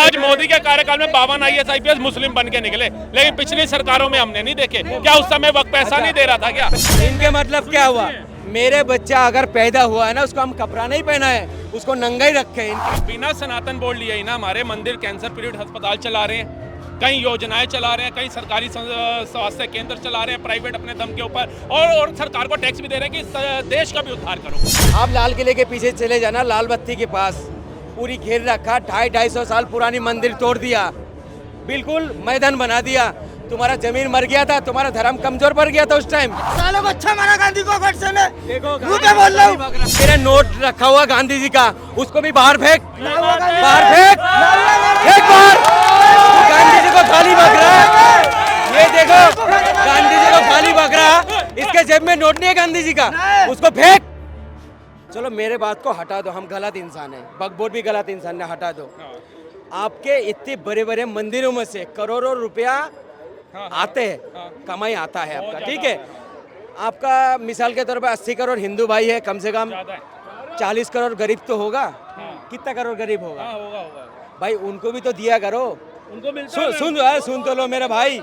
आज मोदी के कार्यकाल में 52 IAS IPS मुस्लिम बन के निकले, लेकिन पिछली सरकारों में हमने नहीं देखे। क्या उस समय वक्त पैसा नहीं दे रहा था क्या? इनके मतलब क्या हुआ? मेरे बच्चा अगर पैदा हुआ है ना, उसको हम कपड़ा नहीं पहना है, उसको नंगा ही रखे हैं। बिना सनातन बोर्ड लिए ही ना हमारे मंदिर कैंसर पीड़ित अस्पताल चला रहे हैं, कई योजनाएं चला रहे हैं, कई सरकारी स्वास्थ्य केंद्र चला रहे हैं प्राइवेट अपने दम के ऊपर, और सरकार को टैक्स भी दे रहे हैं कि देश का भी उद्धार करो। आप लाल किले के पीछे चले जाना, लाल बत्ती के पास पूरी घेर रखा, 250-250 साल पुरानी मंदिर तोड़ दिया, बिल्कुल मैदान बना दिया। तुम्हारा जमीन मर गया था, तुम्हारा धर्म कमजोर पड़ गया था उस टाइम। सालों को अच्छा माना गांधी को गडसे ने। देखो मुंह पे बोल रहा हूं। मेरा नोट रखा हुआ गांधी जी का, उसको भी बाहर फेंक, बाहर फेंक, फेंक बाहर। गांधी जी को गाली बक रहा है, ये देखो गांधी जी को गाली बक रहा, इसके जेब में नोट नहीं है गांधी जी का, उसको फेंक। चलो मेरे बात को हटा दो, हम गलत इंसान है, बकबोर्ड भी गलत इंसान है, हटा दो। आपके इतने बड़े बड़े मंदिरों में से करोड़ों रुपया आते हैं, कमाई आता है आपका, ठीक है। आपका मिसाल के तौर पे 80 करोड़ हिंदू भाई है, कम से कम 40 करोड़ गरीब तो होगा। कितना करोड़ गरीब होगा? भाई उनको भी तो दिया करो, उनको मिलता सुन तो लो मेरे भाई।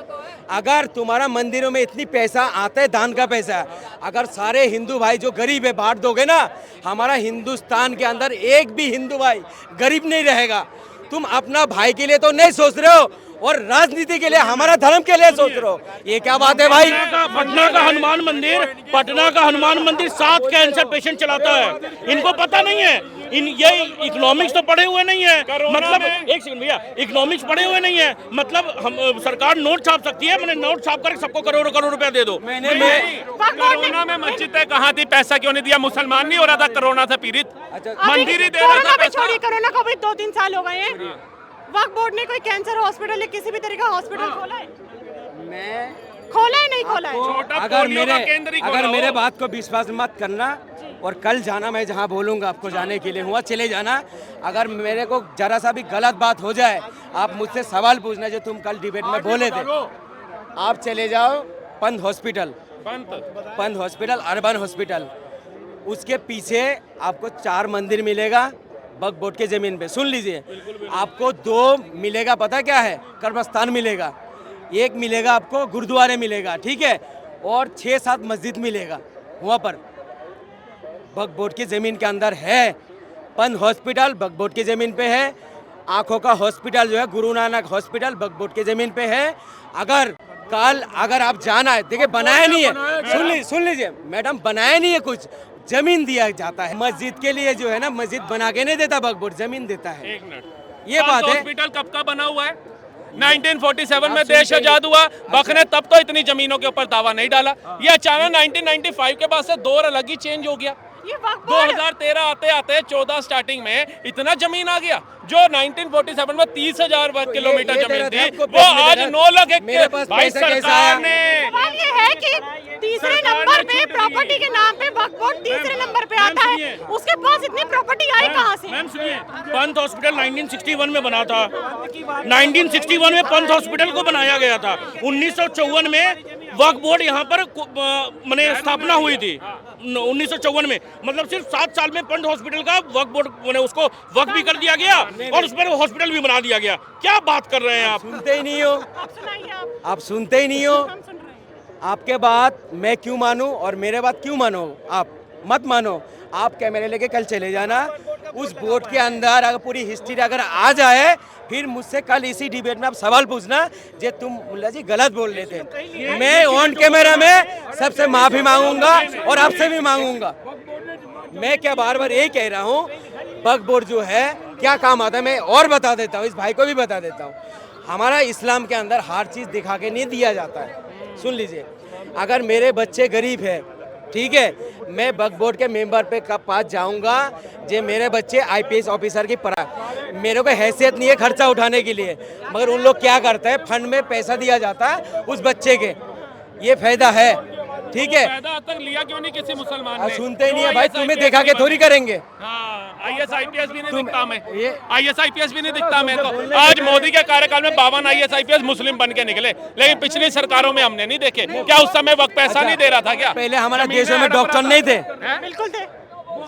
अगर तुम्हारा मंदिरों में इतनी पैसा आता है, दान का पैसा, अगर सारे हिंदू भाई जो गरीब है बांट दोगे ना, हमारा हिंदुस्तान के अंदर एक भी हिंदू भाई गरीब नहीं रहेगा। तुम अपना भाई के लिए तो नहीं सोच रहे हो, और राजनीति के लिए, हमारा धर्म के लिए सोच रहे हो। ये क्या बात है भाई? पटना का हनुमान मंदिर 7 कैंसर पेशेंट चलाता है। इनको पता नहीं है, ये इकोनॉमिक्स तो पढ़े हुए नहीं है, मतलब एक सेकंड भैया, इकोनॉमिक्स पढ़े हुए नहीं है, मतलब हम सरकार नोट छाप सकती है, मैंने नोट छाप कर सबको करोड़ों करोड़ रुपया दे दो। कोरोना में मस्जिदें कहाँ थी? पैसा क्यों नहीं दिया? मुसलमान नहीं हो रहा था कोरोना से पीड़ित? मंदिर ही दे रहा था पैसा। कोरोना को भी 2-3 साल हो गए हैं। वक्फ बोर्ड ने कोई कैंसर हॉस्पिटल या किसी भी तरह का हॉस्पिटल खोला है? खोला है, नहीं खोला है? अगर मेरे बात को विश्वास मत करना, और कल जाना, मैं जहाँ बोलूँगा आपको जाने के लिए हुआ, चले जाना। अगर मेरे को जरा सा भी गलत बात हो जाए, आप मुझसे सवाल पूछना जो तुम कल डिबेट में बोले थे। आप चले जाओ पंत हॉस्पिटल, अर्बन हॉस्पिटल, उसके पीछे आपको 4 मंदिर मिलेगा वक्फ बोर्ड के जमीन पे। सुन लीजिए, आपको 2 मिलेगा, पता क्या है? कर्मस्थान मिलेगा, 1 मिलेगा आपको गुरुद्वारे मिलेगा, ठीक है, और 6-7 मस्जिद मिलेगा वहाँ पर वक्फ बोर्ड की ज़मीन के अंदर है। पंत हॉस्पिटल वक्फ बोर्ड की ज़मीन पे है, आँखों का हॉस्पिटल जो है गुरु नानक हॉस्पिटल वक्फ बोर्ड की ज़मीन पे है। अगर आप जाना है, देखिए बनाया नहीं है, सुन लीजिए मैडम, बनाया नहीं है कुछ, जमीन दिया जाता है मस्जिद के लिए, जो है ना, मस्जिद बना के नहीं देता वक्फ बोर्ड, जमीन देता है। एक मिनट, ये बात है। हॉस्पिटल कब का बना हुआ है? 1947 में देश आजाद हुआ, बख ने तब तो इतनी जमीनों के ऊपर दावा नहीं डाला। ये अचानक 1995 के बाद से दौर अलग ही चेंज हो गया। 2013 आते आते 14 स्टार्टिंग में इतना जमीन आ गया, जो 1947 में 30,000 वर्ग किलोमीटर जमीन थी, वो आज 9 लाख हेक्टेयर। भाई सरकार ने ये है कि तीसरे नंबर पे प्रॉपर्टी के नाम पे वक्फ बोर्ड तीसरे नंबर पे आता है, उसके पास इतनी प्रॉपर्टी आई कहाँ से? मैम सुनिए, पंत हॉस्पिटल 1961 में बना था, 1961 में पंत हॉस्पिटल को बनाया गया था। 1954 में वक्फ बोर्ड यहाँ पर मैंने स्थापना हुई थी 1954 में, मतलब सिर्फ 7 साल में पंत हॉस्पिटल का वक्फ बोर्ड मैंने उसको वक्फ भी कर दिया गया और उस पर हॉस्पिटल भी बना दिया गया। क्या बात कर रहे हैं आप? सुनते ही नहीं हो आप, सुनते ही नहीं हो। आपके बात मैं क्यों मानूं और मेरे बात क्यों मानो? आप मत मानो। आप कैमरे लेके कल चले जाना, उस बोर्ड के अंदर अगर पूरी हिस्ट्री अगर आ जाए, फिर मुझसे कल इसी डिबेट में आप सवाल पूछना जे तुम मुल्ला जी गलत बोल रहे थे। मैं ऑन कैमरा में सबसे माफी मांगूंगा और आपसे भी मांगूंगा। मैं क्या बार बार यही कह रहा हूँ, वक्फ बोर्ड जो है क्या काम आता है मैं और बता देता हूँ, इस भाई को भी बता देता हूँ। हमारा इस्लाम के अंदर हर चीज़ दिखा के नहीं दिया जाता है। सुन लीजिए, अगर मेरे बच्चे गरीब है, ठीक है, मैं वक्फ बोर्ड के मेंबर पे कब पास जाऊंगा जे मेरे बच्चे IPS ऑफिसर की पढ़ा। मेरे को हैसियत नहीं है खर्चा उठाने के लिए, मगर उन लोग क्या करते हैं, फंड में पैसा दिया जाता है उस बच्चे के, ये फायदा है, ठीक है। फायदा तक लिया क्यों नहीं किसी मुसलमान ने? सुनते ही नहीं है भाई, तुम्हें देखा के थोड़ी करेंगे। IAS IPS भी नहीं दिखता हमें, IAS IPS भी नहीं दिखता हमें। तो आज मोदी के कार्यकाल में 52 IAS IPS मुस्लिम बन के निकले, लेकिन पिछली सरकारों में हमने नहीं देखे। क्या उस समय वक्त पैसा नहीं दे रहा था क्या? पहले हमारे देशों में डॉक्टर नहीं थे, बिल्कुल थे।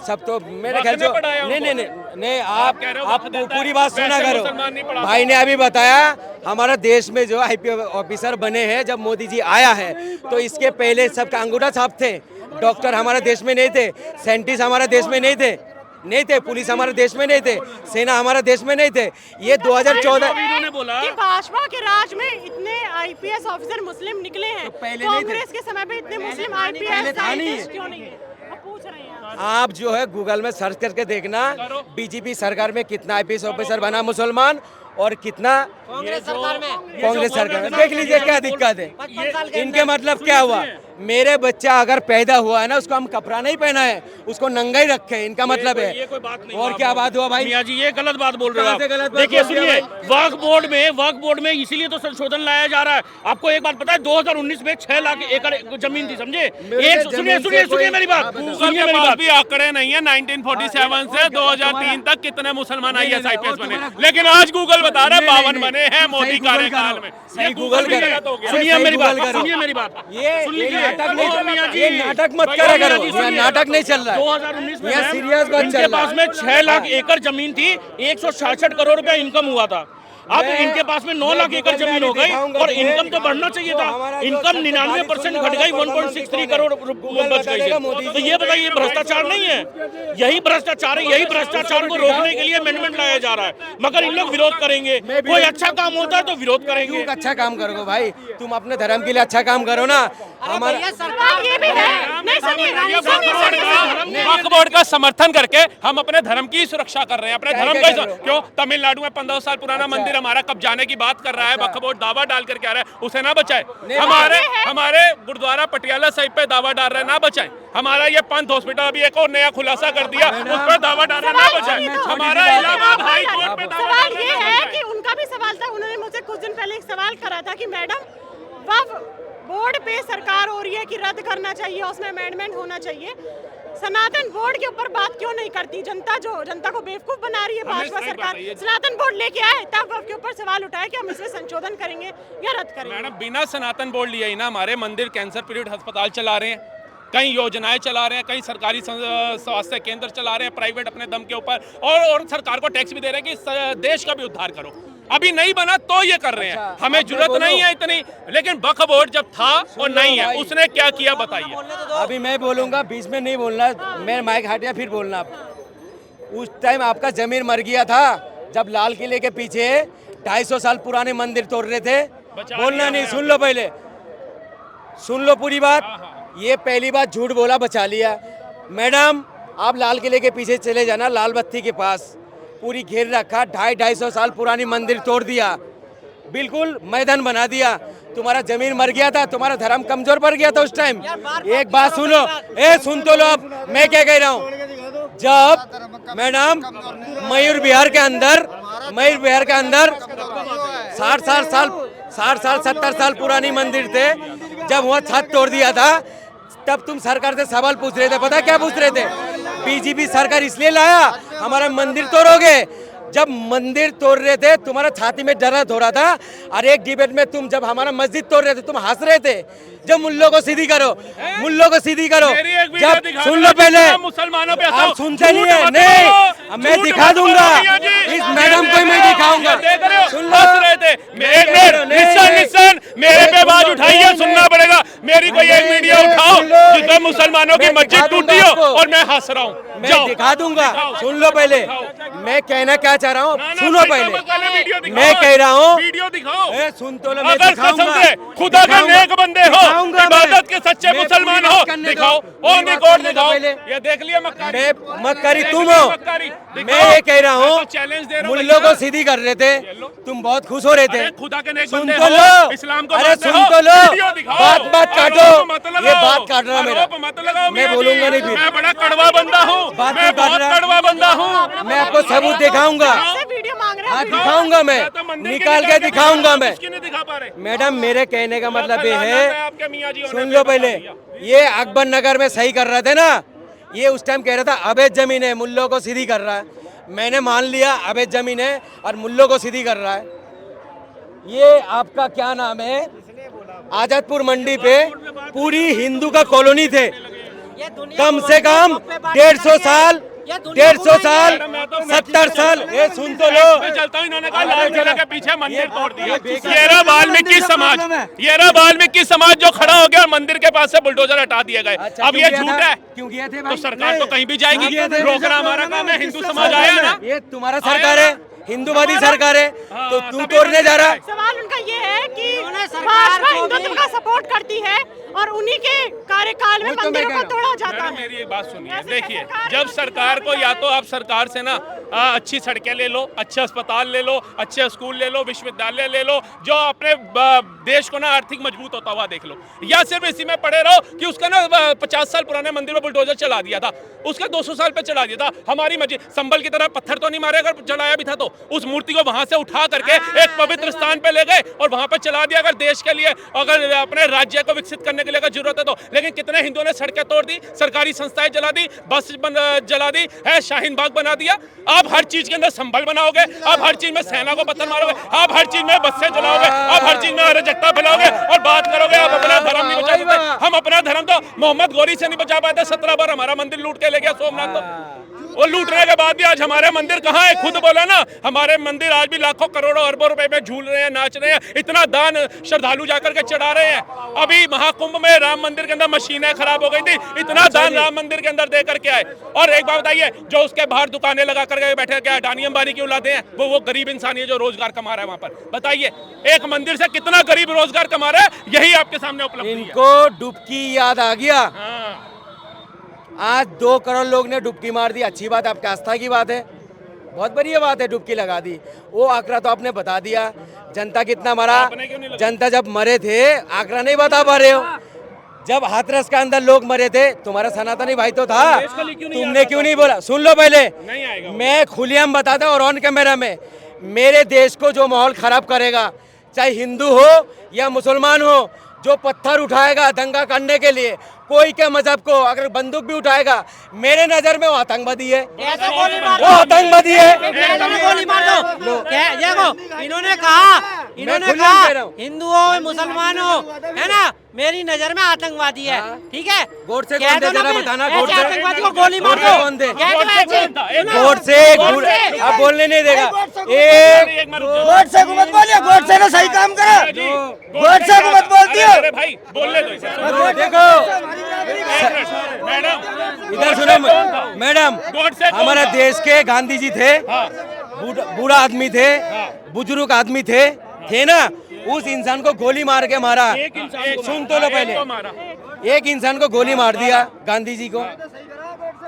सब तो मेरे ख्याल से पढ़ाया नहीं उनको। नहीं नहीं नहीं आप कह रहे हो आप वक्त देता पूरी है, बात सुना वैसे करो। मुसलमान नहीं पढ़ाता। भाई ने अभी बताया हमारा देश में जो आईपीएस ऑफिसर बने हैं जब मोदी जी आया है तो इसके पहले सबका अंगूठा छाप थे। डॉक्टर हमारे देश में नहीं थे, साइंटिस्ट हमारे देश में नहीं थे, पुलिस हमारे देश में नहीं थे, सेना हमारे देश में नहीं थे। ये 2014 इन्होंने बोला कि भाजपा के राज में इतने आईपीएस ऑफिसर मुस्लिम निकले हैं, पहले नहीं थे। कांग्रेस के समय पे इतने मुस्लिम पहले आईपीएस था नहीं। साइंटिस्ट क्यों नहीं है? अब पूछ रहे हैं आप। आप जो है गूगल में सर्च करके देखना बीजेपी सरकार में कितना आईपीएस ऑफिसर बना मुसलमान और कितना कांग्रेस सरकार में देख लीजिए क्या दिक्कत है इनके। मतलब क्या हुआ, मेरे बच्चा अगर पैदा हुआ है ना उसको हम कपड़ा नहीं पहना है, उसको नंगा ही रखे, इनका मतलब ये है। कोई बात नहीं। और क्या बात हुआ भाई? मियां जी ये गलत बात बोल रहे हो कहाँ से आप। गलत बात देखिए बोल रहे सुनिए, हो वक्फ बोर्ड में इसीलिए तो संशोधन लाया जा रहा है। आपको एक बात पता है 2019 में 6 लाख एकड़ जमीन थी, समझे? एक सुनिए मेरी बात, गूगल सुनिए के मेरी पास बात। भी आंकड़े नहीं है 1947 से 2003 तक कितने मुसलमान आईएएस आईपीएस बने, लेकिन आज गूगल बता रहा है 52 बने हैं मोदी कार्यकाल में। सही गूगल भी करो। गलत हो गया। सुनिए सही मेरी बात, गूगल करो। सुनिए मेरी बात। ये सुन लीजिए। नाटक ओ मियां नहीं, जी, ये नाटक मत भैया करा मियां करो, जी, यहाँ सुनिए। नाटक नहीं चल रहा है। 2019 में यहाँ मैम, सीरियस बात चल इनके रहा है। पास में 6 लाख एकड़ जमीन थी, 166 करोड़ रुपया इनकम हुआ था। अब मैं- इनके पास में 9 लाख एकड़ जमीन हो गई दिखाऊंगा और तुम्हें। इनकम तो बढ़ना चाहिए जो था। हमारा जो इनकम सबसे 99% घट गई, 1.63 करोड़ बच गई बताएगा मोदी थी। जी। तो ये बताइए भ्रष्टाचार नहीं है? यही भ्रष्टाचार है, यही भ्रष्टाचार को रोकने के लिए अमेंडमेंट लाया जा रहा है, मगर इन लोग विरोध करेंगे। कोई अच्छा काम होता है तो विरोध करेंगे। क्यों अच्छा काम करोगे भाई? तुम अपने धर्म के लिए अच्छा काम करो ना। हमारा सवाल ये भी है, नहीं सुनिए, वक्फ बोर्ड का समर्थन करके हम अपने धर्म की सुरक्षा कर रहे हैं, अपने धर्म क्या का कर रहे हो? क्यों तमिलनाडु में 15 साल पुराना मंदिर हमारा कब जाने की बात कर रहा है, वक्फ बोर्ड दावा डाल करके आ रहा है, उसे ना बचाए। हमारे गुरुद्वारा पटियाला साहिब पे दावा डाल रहे हैं, ना बचाए। हमारा ये पंथ हॉस्पिटल अभी एक और नया खुलासा कर दिया, उस पर दावा डाल रहे हैं, ना बचाए। हमारा इलाहाबाद हाई कोर्ट पे दावा सवाल डाल ये रहे हैं, ना है बचाए। कि उनका भी सवाल था, उन्होंने मुझसे कुछ दिन पहले एक सवाल करा था कि मैडम वक्फ बोर्ड पे सरकार हो रही है कि रद्द करना चाहिए, उसमें अमेंडमेंट होना चाहिए, सनातन बोर्ड के ऊपर बात क्यों नहीं करती? जनता को बेवकूफ बना रही है भाजपा सही बात सरकार। है ये। सनातन बोर्ड लेके आए तब वक्फ के ऊपर सवाल उठाए कि हम इसमें संशोधन करेंगे या रद्द करेंगे। मैडम बिना सनातन बोर्ड लिए ही ना हमारे मंदिर कैंसर पीड़ित अस्पताल चला रहे हैं, कई योजनाएं चला रहे हैं, कई सरकारी स्वास्थ्य केंद्र चला रहे हैं प्राइवेट अपने दम के ऊपर, और सरकार को टैक्स भी दे रहे हैं कि देश का भी उद्धार करो। अभी नहीं बना तो ये कर रहे हैं, हमें जरूरत नहीं है इतनी, लेकिन वक्फ बोर्ड जब था और नहीं है, उसने क्या किया बताइए। अभी मैं बोलूंगा, बीच में नहीं बोलना, मैं माइक हटिया फिर बोलना। उस टाइम आपका जमीन मर गया था जब लाल किले के पीछे 250 साल पुराने मंदिर तोड़ रहे थे। बोलना नहीं, सुन लो पहले, सुन लो पूरी बात। ये पहली बात झूठ बोला, बचा लिया। मैडम आप लाल किले के पीछे चले जाना, लाल बत्ती के पास पूरी घेर रखा, 250 साल पुरानी मंदिर तोड़ दिया, बिल्कुल मैदान बना दिया। तुम्हारा जमीन मर गया था, तुम्हारा धर्म कमजोर पड़ गया था उस टाइम। एक बात सुनो, सुन तो लो, अब मैं क्या कह रहा हूँ। जब मैडम मयूर विहार के अंदर 60 साल 70 साल पुरानी मंदिर थे, जब वहाँ छत तोड़ दिया था तब तुम सरकार से सवाल पूछ रहे थे, पता क्या पूछ रहे थे? बीजेपी सरकार इसलिए लाया हमारा मंदिर तोड़ोगे। जब मंदिर तोड़ रहे थे तुम्हारा छाती में दर्द हो रहा था, और एक डिबेट में तुम जब हमारा मस्जिद तोड़ रहे थे तुम हंस रहे थे। जब मुल्लों को सीधी करो, मुल्लों को सीधी करो। मेरी एक वीडियो जब दिखा सुन देना लो पहले, जिसमें मुसलमानों पे आप सुनते नहीं है, नहीं मैं दिखा दूंगा, इस मैडम को मैं दिखाऊंगा। सुन लो, हंस रहे थे, निशान मेरे पे आवाज उठाइए, सुनना पड़ेगा। मेरी कोई एक वीडियो उठाओ जिसमें मुसलमानों की मस्जिद टूटी हो और मैं हंस रहा हूँ, मैं दिखा दूंगा। सुन लो पहले, मैं कहना क्या चाह रहा हूँ, सुनो पहले। मैं कह रहा हूँ, वीडियो दिखाओ। सुन तो लो, मैं अगर कसम दिखाऊंगा, से खुदा के नेक बंदे हो, दिखाऊंगा मैं। इबादत के सच्चे मैं मुसलमान पूरी हो, बात करने दो, दिखाओ। पूरी ऑन बात रिकॉर्ड करने दो दिखाओ। पहले। ये देख लिया मक्कारी, मैं मक्कारी तुम देख लिया हो। मक्कारी, मैं दिखाओ। ये कह रहा मैं हूँ, तो चैलेंज दे रहा हूँ मुल्लों भैया। को सीधी कर रहे थे, तुम बहुत खुश हो रहे थे। अरे खुदा के नेक सुन बंदे तो हो, लो, इस्लाम को अरे मानते सुन हो, तो लो, वीडियो दिखाओ। बात काटो, आरोप मत लगाओ, ये बात काट रहा मेरा, आरोप मत लगाओ मैं मियां बोलूंगा जी। नहीं फिर। मैं बड़ा कड़वा बंदा हूँ, बात मैं नहीं काट बहुत रहा। कड़वा बंदा हूँ। मैं आपको सबूत दिखाऊंगा, से वीडियो मांग रहे हाँ हैं, दिखाऊंगा मैं, तो मंदिर निकाल के दिखाऊंगा मैं। उसकी नहीं दिखा पा रहे। मैडम मेरे कहने का मतलब ये लानत है, आपके मियां जी होने सुन पे, लो बता पहले, दिया। ये अकबर नगर में सही कर रहे थे ना, ये उस टाइम कह रहा था अवैध जमीन है, मुल्लों को सीधी कर रहा है। मैंने मान लिया अवैध जमीन है और मुल्लों को सीधी कर रहा है। ये आपका क्या नाम है, आजादपुर मंडी पे पूरी हिंदू का कॉलोनी थे, कम से कम 150 साल 70 साल। ये सुन तो लो। मैं चलता हूँ, इन्होंने कहा लाल किले के पीछे मंदिर तोड़ दिया। ये रहा वाल्मीकि समाज, ये रहा वाल्मीकि समाज जो खड़ा हो गया और मंदिर के पास से बुलडोजर हटा दिए गए। अब ये झूठ है, क्यों किए थे तो भाई? सरकार तो कहीं भी जाएगी, रोकना हमारा काम है। हिंदू समाज आया ना, ये तुम्हारा सरकार है, हिंदुवादी सरकार है, तो तू तोड़ने जा रहा है। सवाल उनका ये है कि भाजपा हिंदुत्व का सपोर्ट करती है और उन्हीं के कार्यकाल में मंदिरों को तोड़ा जाता मैडम है। मेरी एक बात सुनिए, ऐसे देखिए सरकार जब को सरकार को या तो आप सरकार से ना अच्छी सड़कें ले लो, अच्छे अस्पताल ले लो, अच्छे स्कूल ले लो, विश्वविद्यालय ले लो, जो अपने देश को ना आर्थिक मजबूत होता हुआ देख लो, या सिर्फ इसी में पड़े रहो कि उसका ना 50 साल पुराने मंदिर में बुलडोजर चला दिया था, उसका 200 साल पे चला दिया था। हमारी मस्जिद संभल की तरह पत्थर तो नहीं मारे, अगर चलाया भी था तो उस मूर्ति को वहां से उठा करके एक पवित्र स्थान पे ले गए और वहां पे चला दिया। अगर देश के लिए, अगर अपने राज्य को विकसित करने के लिए अगर जरूरत है तो। लेकिन कितने हिंदुओं ने सड़कें तोड़ दी, सरकारी संस्थाएं जला दी, बस जला दी है, शाहीन बाग बना दिया। आप हर चीज के अंदर संभल बनाओगे, आप हर चीज में सेना को पत्थर मारोगे, आप हर चीज में बसें जलाओगे, आप हर चीज में अराजकता फैलाओगे और बात करोगे आप अपना धर्म नहीं बचा सकते। हम अपना धर्म तो मोहम्मद गौरी से नहीं बचा पाए थे, 17 बार हमारा मंदिर लूट के ले गया सोमनाथ। तो वो लूटने के बाद भी आज हमारे मंदिर कहाँ है? खुद बोला ना, हमारे मंदिर आज भी लाखों करोड़ों अरबों रुपए में झूल रहे हैं, नाच रहे हैं, इतना दान श्रद्धालु जाकर के चढ़ा रहे हैं। अभी महाकुंभ में राम मंदिर के अंदर मशीनें खराब हो गई थी, इतना दान राम मंदिर के अंदर दे करके आए। और एक बात बताइए, जो उसके बाहर दुकानें लगा करके बैठे, क्या अडानी अंबानी क्यों लाते हैं? वो गरीब इंसान है जो रोजगार कमा रहा है वहां पर। बताइए एक मंदिर से कितना गरीब रोजगार कमा रहा है, यही आपके सामने उपलब्ध है। इनको डुबकी याद आ गया। आज 2 करोड़ लोग ने डुबकी मार दी, अच्छी बात, आपकी आस्था की बात है, बहुत बढ़िया बात है, डुबकी लगा दी। वो आंकड़ा तो आपने बता दिया, जनता कितना मरा। जनता जब मरे थे आंकड़ा नहीं बता पा रहे हो। जब हाथरस के अंदर लोग मरे थे, तुम्हारा सनातनी भाई तो था, तुमने क्यों नहीं बोला? सुन लो पहले, मैं खुलेआम बताता हूँ और ऑन कैमरा में, मेरे देश को जो माहौल खराब करेगा, चाहे हिंदू हो या मुसलमान हो, जो पत्थर उठाएगा दंगा करने के लिए, कोई के मजहब को अगर बंदूक भी उठाएगा, मेरे नजर में वो आतंकवादी है, वो आतंकवादी है। गोली मार दो। देखो इन्होंने कहा हिंदू हो मुसलमान हो, है ना, मेरी नजर में आतंकवादी है, ठीक है। गोडसे कौन थे जरा बताना, गोडसे आतंकवादी को गोली मार दो। कौन थे? गोडसे गोडसे अब बोलने नहीं देगा। एक गोडसे को मत बोलिए, गोडसे ने सही काम करा, गोडसे को मत बोल दियो। अरे भाई बोलने दो इसे। देखो मैडम इधर सुनो मैडम, हमारे देश के गांधी जी थे, बूढ़ा आदमी थे, बुजुर्ग आदमी थे ना, उस इंसान को गोली मार के मारा। सुन तो लो पहले, एक इंसान को गोली मार दिया गांधी जी को।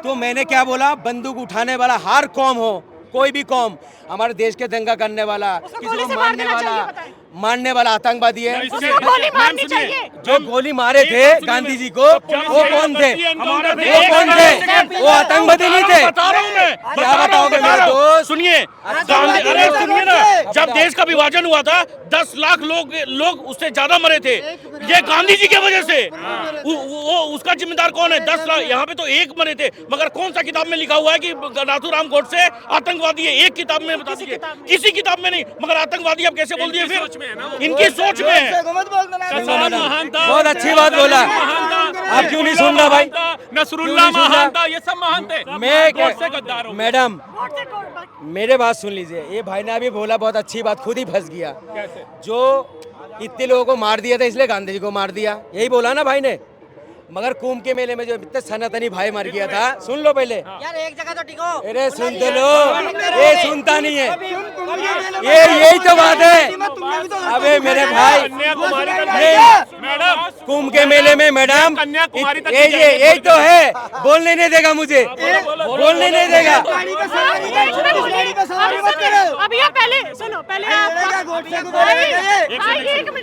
तो मैंने क्या बोला? बंदूक उठाने वाला हर कौम हो, कोई भी कौम, हमारे देश के दंगा करने वाला, किसी को मारने वाला आतंकवादी है। गोली मारनी चाहिए। जो गोली मारे थे गांधी जी को, वो कौन थे? वो कौन थे? वो आतंकवादी नहीं थे। क्या बताओगे मेरे दोस्त? सुनिए गांधी, अरे सुनिए ना, जब देश का विभाजन हुआ था 10 लाख लोग उससे ज्यादा मरे थे, ये गांधी जी की वजह से। वो उसका जिम्मेदार कौन है? 10 लाख, यहाँ पे तो 1 मरे थे, मगर कौन सा किताब में लिखा हुआ है कि नाथूराम गोडसे आतंकवादी है? एक किताब में बता दीजिए, किसी किताब में नहीं। मगर आतंकवादी आप कैसे बोल दिए? फिर इनकी सोच में है। बहुत अच्छी बात बोला। आप क्यों नहीं सुन रहा भाई? नसरुल्लाह महान था, ये सब महान थे। मैं मैडम मेरे बात सुन लीजिए, ये भाई ने अभी बोला बहुत अच्छी बात, खुद ही फंस गया। जो इतने लोगों को मार दिया था इसलिए गांधी जी को मार दिया, यही बोला ना भाई ने। मगर कुंभ के मेले में जो इतने सनातनी भाई मर गया था, सुन लो पहले। यार एक जगह तो टिको। अरे सुन तो लो, ये सुनता नहीं है, ये यही तो बात है। अबे मेरे भाई, कुंभ के मेले में मैडम यही तो है, बोलने नहीं देगा मुझे, बोलने नहीं देगा। अब ये पहले सुनो, पहले आप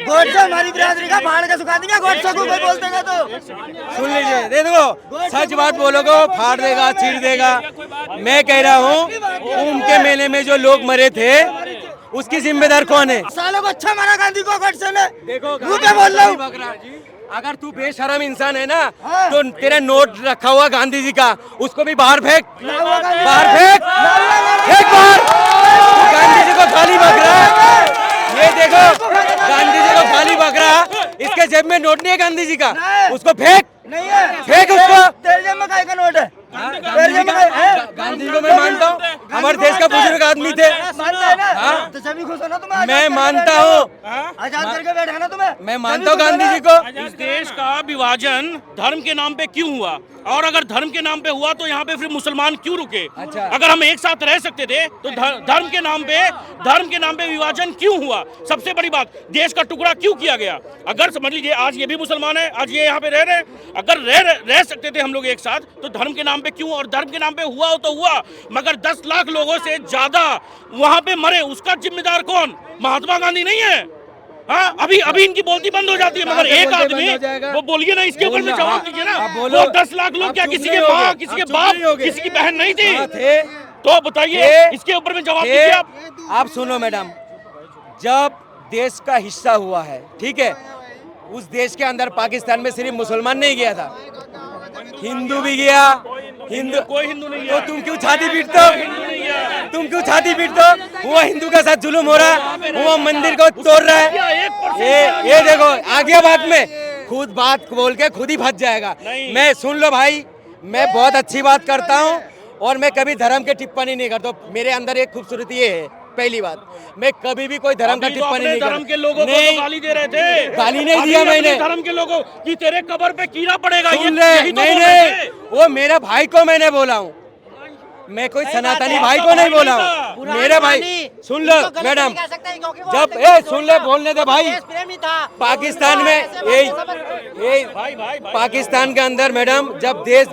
गोडसे हमारी बिरादरी का फाड़ के सुखा देंगे, गोडसे को कोई बोल देगा तो। सुन लीजिए, दे दो, सच बात बोलोगे फाड़ देगा, चीर देगा। मैं कह रहा हूँ कुंभ के मेले में जो लोग मरे थे, उसकी जिम्मेदार कौन है? सालों को अच्छा मारा गांधी को गोडसे ने। देखो मुंह पे बोल रहा हूँ। अगर तू बेशरम इंसान है ना, तो तेरा नोट रखा हुआ गांधी जी का, उसको भी बाहर फेंक, बाहर फेंक, फेंक बाहर। गांधी जी को गाली बक रहा है, ये देखो गांधी जी को गाली बक रहा, इसके जेब में नोट नहीं है गांधी जी का, उसको फेंक। नहीं है। फेंक उसको। तेरे जेब में काहे का नोट है? गांधी को मैं मानता हूँ, हमारे देश का बुजुर्ग आदमी थे। मानता है ना? हाँ। तो सभी खुश हो ना तुम्हें? मैं मानता हूँ, आजाद करके बैठा ना तुम्हें? मैं मानता हूँ गांधी जी को। इस देश का विभाजन धर्म के नाम पे क्यों हुआ, और अगर धर्म के नाम पे हुआ तो यहाँ पे फिर मुसलमान क्यों रुके? अच्छा। अगर हम एक साथ रह सकते थे तो धर्म के नाम पे विभाजन क्यों हुआ? सबसे बड़ी बात, देश का टुकड़ा क्यों किया गया? अगर समझ लीजिए आज ये भी मुसलमान है, आज ये यहाँ पे रह रहे हैं, अगर रह सकते थे हम लोग एक साथ तो धर्म के नाम पे क्यों? और धर्म के नाम पे हुआ हो तो हुआ, मगर 10 लाख लोगों से ज्यादा वहां पे मरे, उसका जिम्मेदार कौन? महात्मा गांधी नहीं है? हाँ, अभी इनकी बोलती बंद हो जाती है, मगर एक आदमी वो बोलिए ना, इसके ऊपर में जवाब दीजिए ना। वो 10 लाख लोग क्या किसी के माँ, किसी के बाप, किसी की बहन नहीं थी? तो बताइए, इसके ऊपर में जवाब दीजिए आप। आप सुनो मैडम, जब देश का हिस्सा हुआ है, ठीक है, उस देश के अंदर पाकिस्तान में सिर्फ मुसलमान नहीं गया था, हिंदू भी गया। हिंदू, कोई हिंदू नहीं तो है। तुम क्यों छाती पीटते हो? तुम क्यों छाती पीटते हो? वो हिंदू के साथ जुल्म हो रहा है, वो मंदिर को तोड़ रहा है। ये देखो आ गया बात में, खुद बात बोल के खुद ही फंस जाएगा। मैं सुन लो भाई, मैं बहुत अच्छी बात करता हूँ और मैं कभी धर्म के टिप्पणी नहीं करता। मेरे अंदर एक खूबसूरती ये है, पहली बात, मैं कभी भी कोई धर्म का टिप्पणी नहीं करता। धर्म के लोगों को तो गाली दे रहे थे। गाली नहीं दिया मैंने। धर्म के लोगों की तेरे कब्र पे कीड़ा पड़ेगा, सुन ले, नहीं, वो मेरे भाई को मैंने बोला हूँ, मैं कोई सनातनी भाई को नहीं बोला हूँ, मेरे भाई। सुन लो मैडम, जब सुन ले, बोलने दे भाई। पाकिस्तान में पाकिस्तान के अंदर मैडम जब देश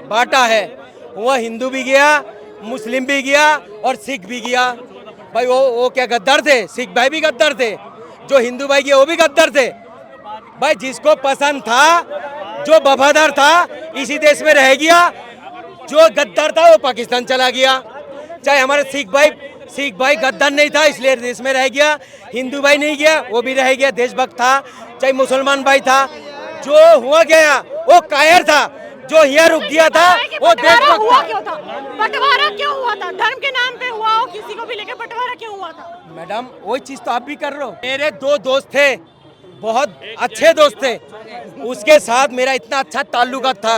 बांटा है, वह हिंदू भी गया, मुस्लिम भी गया और सिख भी गया। भाई वो क्या गद्दार थे? सिख भाई भी गद्दार थे, जो हिंदू भाई गए वो भी गद्दार थे। भाई जिसको पसंद था, जो वफादार था, इसी देश में रह गया, जो गद्दार था वो पाकिस्तान चला गया। चाहे हमारे सिख भाई गद्दार नहीं था इसलिए देश में रह गया, हिंदू भाई नहीं गया वो भी रह गया, देशभक्त था। चाहे मुसलमान भाई था, जो हुआ गया वो कायर था, जो यहाँ रुक गया था वो देशभक्त हुआ था। क्यों था? बंटवारा क्यों हुआ था? धर्म के नाम पे हुआ हो, किसी को भी लेके बंटवारा क्यों हुआ था? मैडम वही चीज तो आप भी कर रहे हो। मेरे 2 दोस्त थे, बहुत अच्छे दोस्त थे, उसके साथ मेरा इतना अच्छा ताल्लुकात था,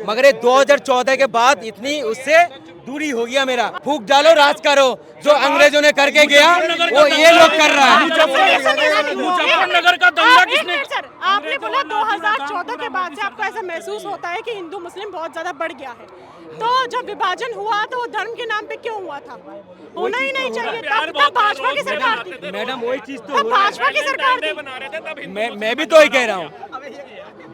मगर ये 2014 के बाद इतनी उससे दूरी हो गया मेरा। फूक डालो, राज करो, जो अंग्रेजों ने करके गया वो ये लोग कर रहा है। मुजफ्फरनगर का दंगा किसने? सर, आपने बोला 2014 के बाद से आपको ऐसा महसूस होता है कि हिंदू मुस्लिम बहुत ज्यादा बढ़ गया है, तो जब विभाजन हुआ तो वो धर्म के नाम पे क्यों हुआ था? होना ही नहीं चाहिए। तब भाजपा की सरकार थी मैडम वही चीज तो तब भाजपा की सरकार थी। मैं भी तो ही कह रहा हूँ,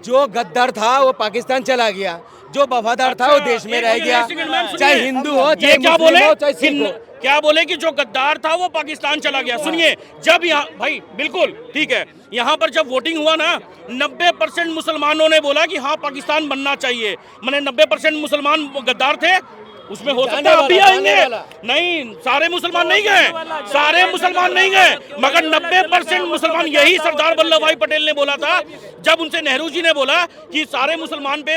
जो गद्दार था वो पाकिस्तान चला गया, जो वफादार था वो देश में रह गया, चाहे हिंदू हो चाहे क्या मुस्लिम बोले, हो चाहे सिख हो। क्या बोले कि जो गद्दार था वो पाकिस्तान चला गया। सुनिए, जब यहाँ भाई बिल्कुल ठीक है, यहाँ पर जब वोटिंग हुआ ना, 90% मुसलमानों ने बोला कि हाँ पाकिस्तान बनना चाहिए। मैंने 90% मुसलमान गद्दार थे, उसमें हो सकता है अभी आएंगे। नहीं, सारे मुसलमान नहीं गए, सारे मुसलमान नहीं गए, मगर 90% मुसलमान। यही सरदार वल्लभ भाई पटेल ने बोला था जब उनसे नेहरू जी ने बोला कि सारे मुसलमान पे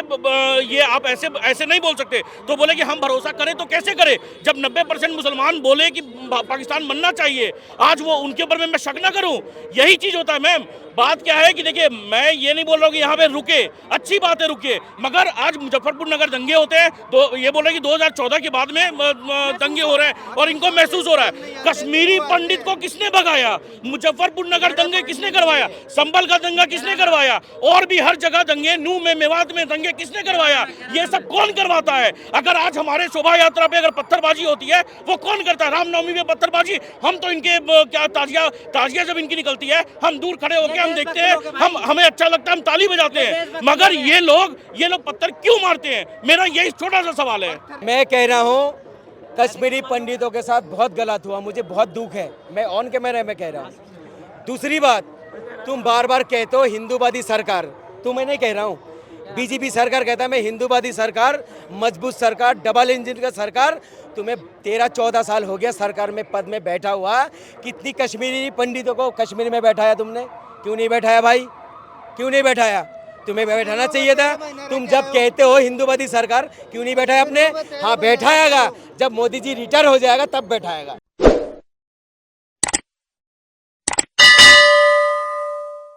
ये आप ऐसे नहीं बोल सकते, तो बोले कि हम भरोसा करें तो कैसे करें जब 90% मुसलमान बोले कि पाकिस्तान बनना चाहिए। आज वो उनके ऊपर में मैं शक ना करूं, यही चीज होता है। मैम बात क्या है कि देखिए, मैं ये नहीं बोल रहा हूँ कि यहाँ पे रुके, अच्छी बात है रुके, मगर आज मुजफ्फरपुर नगर दंगे होते हैं तो ये बोल रहे कि 2014 के बाद में दंगे हो रहे हैं और इनको महसूस हो रहा है। कश्मीरी पंडित को किसने भगाया? मुजफ्फरपुर नगर दंगे किसने करवाया? संभल का दंगा किसने करवाया? और भी हर जगह दंगे, नूह में, मेवात में दंगे किसने करवाया? ये सब कौन करवाता है? अगर आज हमारे शोभा यात्रा पे अगर पत्थरबाजी होती है वो कौन करता है? रामनवमी में पत्थरबाजी, हम तो इनके क्या ताजिया जब इनकी निकलती है हम दूर खड़े होकर हम देखते हैं, हमें अच्छा लगता है, हम ताली बजाते हैं, मगर ये लोग पत्थर क्यों मारते हैं? मेरा यही छोटा सा सवाल है। मैं कह रहा हूँ कश्मीरी पंडितों के साथ बहुत गलत हुआ, मुझे बहुत दुख है, मैं ऑन कैमरा में कह रहा हूँ। दूसरी बात, तुम बार बार कहते हो हिंदूवादी सरकार, तो मैं नहीं कह रहा हूँ, बीजेपी सरकार कहता है मैं हिंदूवादी सरकार, मजबूत सरकार, डबल इंजन का सरकार। तुम्हें 13-14 साल हो गया सरकार में पद में बैठा हुआ, कितनी कश्मीरी पंडितों को कश्मीर में बैठाया तुमने? क्यों नहीं बैठाया भाई, क्यों नहीं बैठाया? तुम्हें बैठाना चाहिए था। तुम जब कहते हो हिंदूवादी सरकार, क्यों नहीं बैठाया आपने? हाँ बैठाएगा, जब मोदी जी रिटायर हो जाएगा तब बैठाएगा।